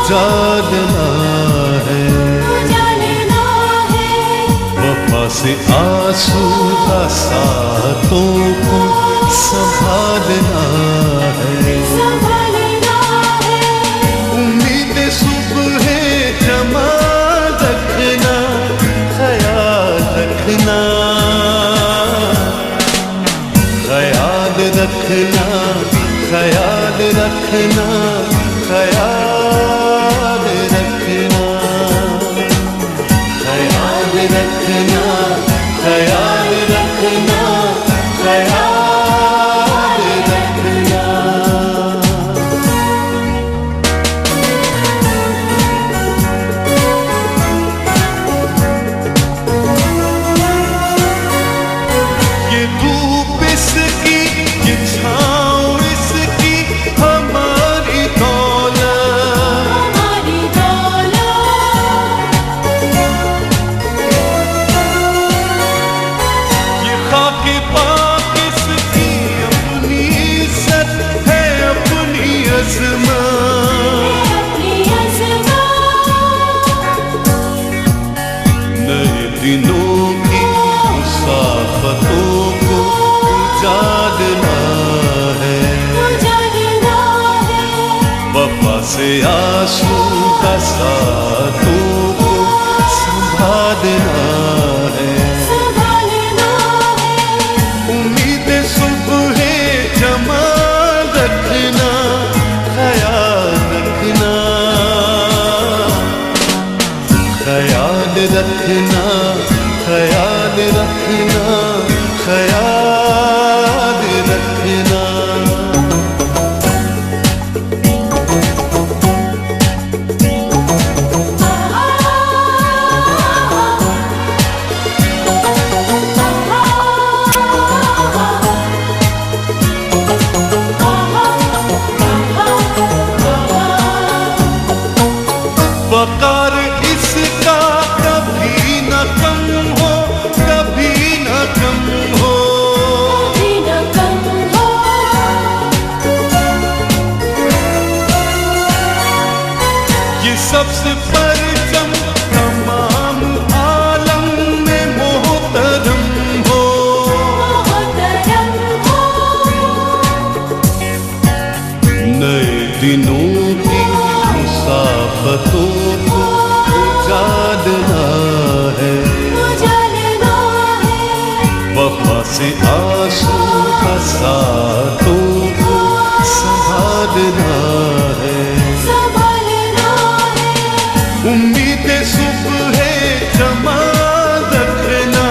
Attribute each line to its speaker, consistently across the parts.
Speaker 1: उजालना है, वफा से आंसू बरसातों को संभालना है। उम्मीद सुबह जमा रखना, ख्याल रखना, ख्याल रखना, ख्याल रखना, ख्याल रखना, ख्याल रखना, ख्याल रखना, ख्याल रखना। ये धूप इसकी, ये छाँव इसकी, हमारी दौलत, ये खाके पाक इसकी अपनी इज्जत है, अपनी अज़मत। नए दिनों की मुसाफ़तों को उजालना है, वफा से आंसू बरसातों को संभालना है। उम्मीद सुबह जमा रखना, ख्याल रखना, ख्याल रखना, ख्याल रखना, ख्याल रखना। वक़ार इसका कभी न कम हो, कभी न कम हो, ये सबसे परचम तमाम आलम में मोहतरम हो। नए दिनों की मुसाफ़तों को उजालना है, वफा से आंसू बरसातों को संभालना है। उम्मीद सुबह जमा रखना,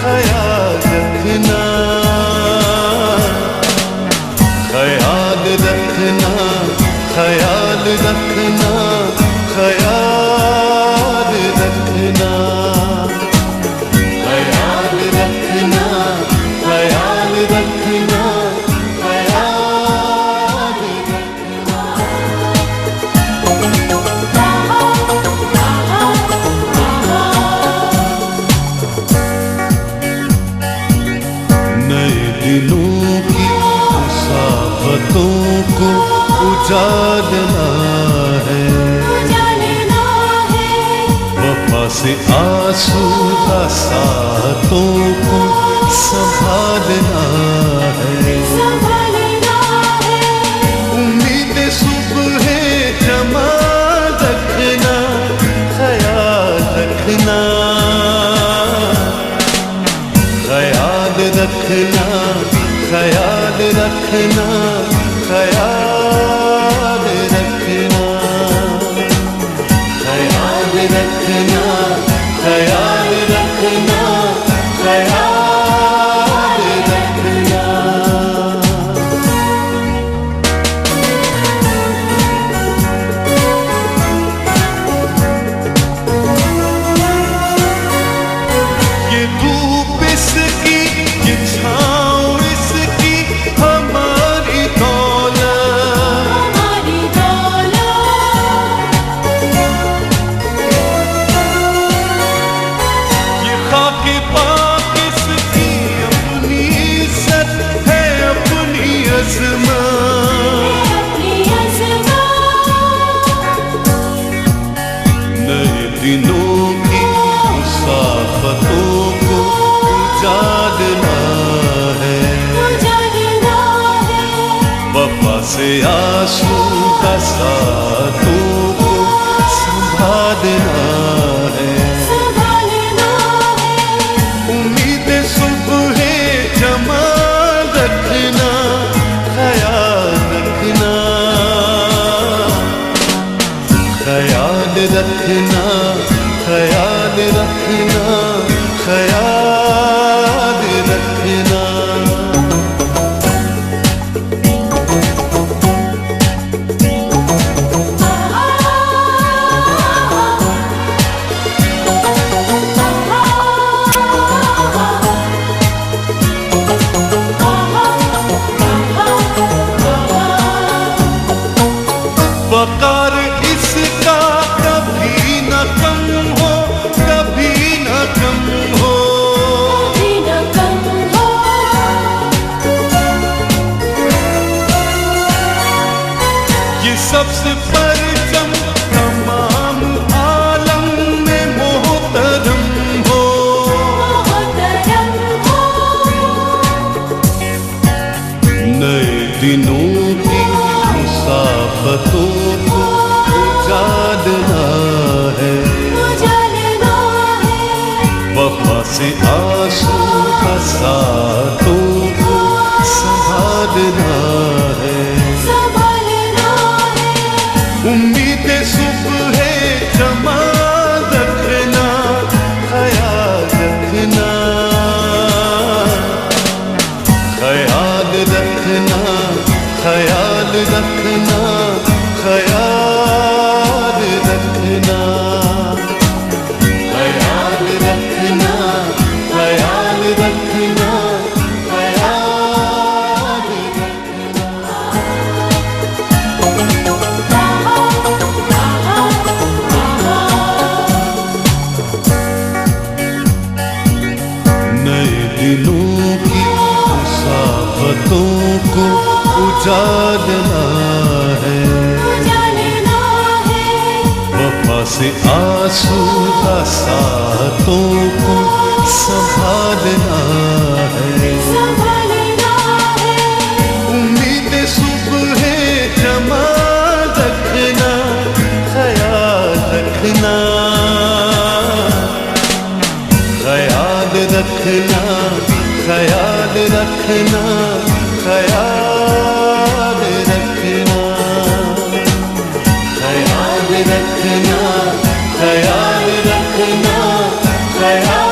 Speaker 1: ख्याल रखना, ख्याल रखना, ख्याल रखना, ख्याल रखना, ख्याल रखना, ख्याल रखना, ख्याल रखना। नए दिनों की मुसाफ़तों को उजालना है, वफा से आंसू बरसातों को संभालना है। उम्मीद सुबह जमा रखना, ख्याल रखना, ख्याल रखना, ख्याल रखना, ख्याल रखना, ख्याल रखना, ख्याल रखना, ख्याल रखना। ये धूप इसकी, ये छाँव इसकी, हमारी दौलत, ये खाके पाक इसकी से आंसू का सातों को संभालना है। उम्मीद सुबह जमा रखना, ख्याल रखना, ख्याल रखना, ख्याल रखना, ख्याल रखना। वकार इसका कभी न कम हो, कभी न कम हो, कभी न कम हो। ये सबसे परचम तमाम आलम में मोहतरम हो, मोहतरम हो। नए दिनों की मुसाफतों को उजालना है, उजालना है। वफा से आंसू का सातों को संभालना है, संभालना है। उम्मीद सुबह जमा रखना, ख्याल रखना, ख्याल रखना, ख्याल रखना, ख्याल रखना, ख्याल रखना, ख्याल रखना, ख्याल रखना। नए दिनों की मुसाफतों को उजालना है, उजालना है। वफा से आंसू का सातों को संभालना है, संभालना है। उम्मीद सुबह जमा रखना, ख्याल रखना, ख्याल रखना, ख्याल रखना, ख्याल रखना, ख्याल रखना, ख्याल रखना, ख्याल